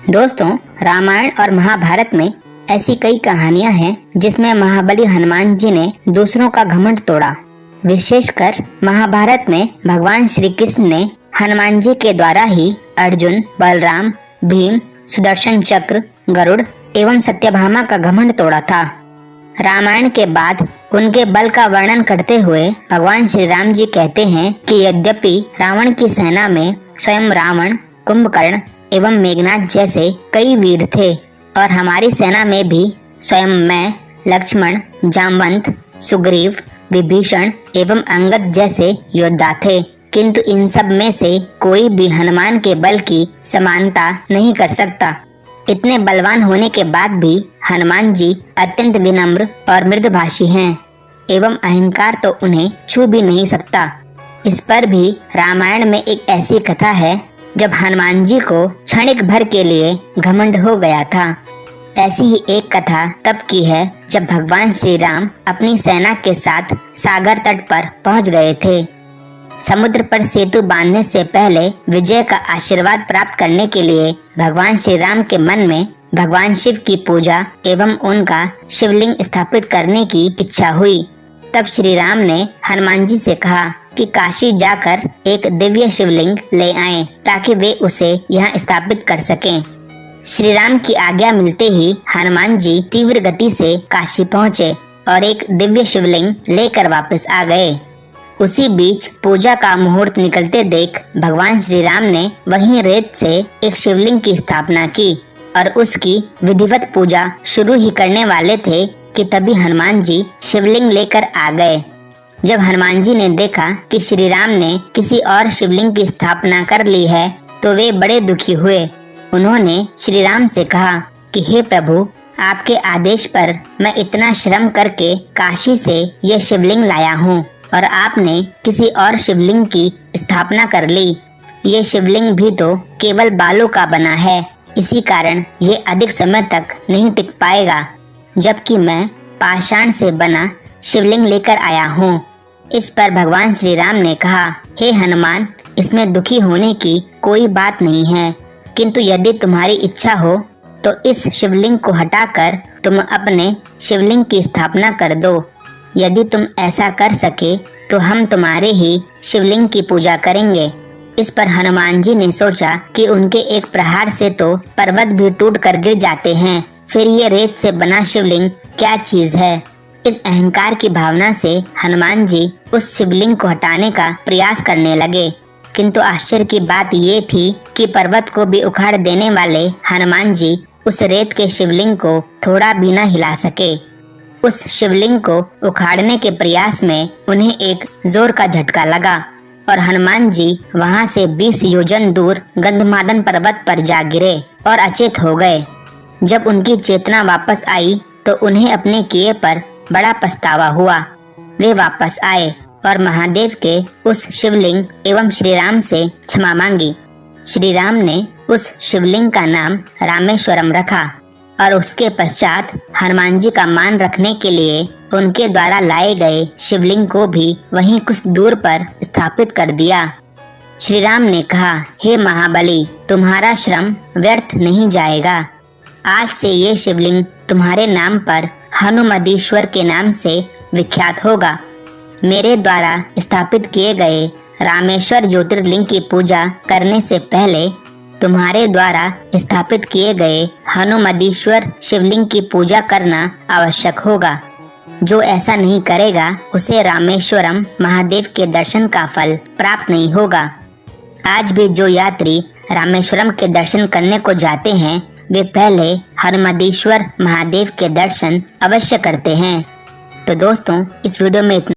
दोस्तों, रामायण और महाभारत में ऐसी कई कहानियां हैं जिसमें महाबली हनुमान जी ने दूसरों का घमंड तोड़ा। विशेषकर महाभारत में भगवान श्री कृष्ण ने हनुमान जी के द्वारा ही अर्जुन, बलराम, भीम, सुदर्शन चक्र, गरुड़ एवं सत्यभामा का घमंड तोड़ा था। रामायण के बाद उनके बल का वर्णन करते हुए भगवान श्री राम जी कहते हैं कि यद्यपि रावण की सेना में स्वयं रावण, कुंभकर्ण एवं मेघनाद जैसे कई वीर थे और हमारी सेना में भी स्वयं मैं, लक्ष्मण, जामवंत, सुग्रीव, विभीषण एवं अंगद जैसे योद्धा थे, किंतु इन सब में से कोई भी हनुमान के बल की समानता नहीं कर सकता। इतने बलवान होने के बाद भी हनुमान जी अत्यंत विनम्र और मृदुभाषी हैं एवं अहंकार तो उन्हें छू भी नहीं सकता। इस पर भी रामायण में एक ऐसी कथा है जब हनुमान जी को क्षणिक भर के लिए घमंड हो गया था। ऐसी ही एक कथा तब की है जब भगवान श्री राम अपनी सेना के साथ सागर तट पर पहुंच गए थे। समुद्र पर सेतु बांधने से पहले विजय का आशीर्वाद प्राप्त करने के लिए भगवान श्री राम के मन में भगवान शिव की पूजा एवं उनका शिवलिंग स्थापित करने की इच्छा हुई। तब श्री राम ने हनुमान जी से कहा कि काशी जाकर एक दिव्य शिवलिंग ले आएं ताकि वे उसे यहाँ स्थापित कर सकें। श्री राम की आज्ञा मिलते ही हनुमान जी तीव्र गति से काशी पहुँचे और एक दिव्य शिवलिंग लेकर वापस आ गए। उसी बीच पूजा का मुहूर्त निकलते देख भगवान श्री राम ने वहीं रेत से एक शिवलिंग की स्थापना की और उसकी विधिवत पूजा शुरू ही करने वाले थे कि तभी हनुमान जी शिवलिंग लेकर आ गए। जब हनुमान जी ने देखा कि श्री राम ने किसी और शिवलिंग की स्थापना कर ली है तो वे बड़े दुखी हुए। उन्होंने श्री राम से कहा कि हे प्रभु, आपके आदेश पर मैं इतना श्रम करके काशी से यह शिवलिंग लाया हूँ और आपने किसी और शिवलिंग की स्थापना कर ली। ये शिवलिंग भी तो केवल बालों का बना है, इसी कारण ये अधिक समय तक नहीं टिक पाएगा, जबकि मैं पाषाण से बना शिवलिंग लेकर आया हूँ। इस पर भगवान श्री राम ने कहा, हे हनुमान, इसमें दुखी होने की कोई बात नहीं है, किंतु यदि तुम्हारी इच्छा हो तो इस शिवलिंग को हटाकर तुम अपने शिवलिंग की स्थापना कर दो। यदि तुम ऐसा कर सके तो हम तुम्हारे ही शिवलिंग की पूजा करेंगे। इस पर हनुमान जी ने सोचा कि उनके एक प्रहार से तो पर्वत भी टूट कर गिर जाते हैं, फिर ये रेत से बना शिवलिंग क्या चीज है। इस अहंकार की भावना से हनुमान जी उस शिवलिंग को हटाने का प्रयास करने लगे, किंतु आश्चर्य की बात ये थी कि पर्वत को भी उखाड़ देने वाले हनुमान जी उस रेत के शिवलिंग को थोड़ा भी न हिला सके। उस शिवलिंग को उखाड़ने के प्रयास में उन्हें एक जोर का झटका लगा और हनुमान जी वहां से 20 योजन दूर गंधमादन पर्वत पर जा गिरे और अचेत हो गए। जब उनकी चेतना वापस आई तो उन्हें अपने किए पर बड़ा पछतावा हुआ। वे वापस आए और महादेव के उस शिवलिंग एवं श्री राम से क्षमा मांगी। श्री राम ने उस शिवलिंग का नाम रामेश्वरम रखा और उसके पश्चात हनुमान जी का मान रखने के लिए उनके द्वारा लाए गए शिवलिंग को भी वहीं कुछ दूर पर स्थापित कर दिया। श्री राम ने कहा, हे महाबली, तुम्हारा श्रम व्यर्थ नहीं जाएगा। आज से ये शिवलिंग तुम्हारे नाम पर हनुमदीश्वर के नाम से विख्यात होगा। मेरे द्वारा स्थापित किए गए रामेश्वर ज्योतिर्लिंग की पूजा करने से पहले तुम्हारे द्वारा स्थापित किए गए हनुमदीश्वर शिवलिंग की पूजा करना आवश्यक होगा। जो ऐसा नहीं करेगा उसे रामेश्वरम महादेव के दर्शन का फल प्राप्त नहीं होगा। आज भी जो यात्री रामेश्वरम के दर्शन करने को जाते हैं वे पहले हनुमदीश्वर महादेव के दर्शन अवश्य करते हैं। तो दोस्तों, इस वीडियो में इतना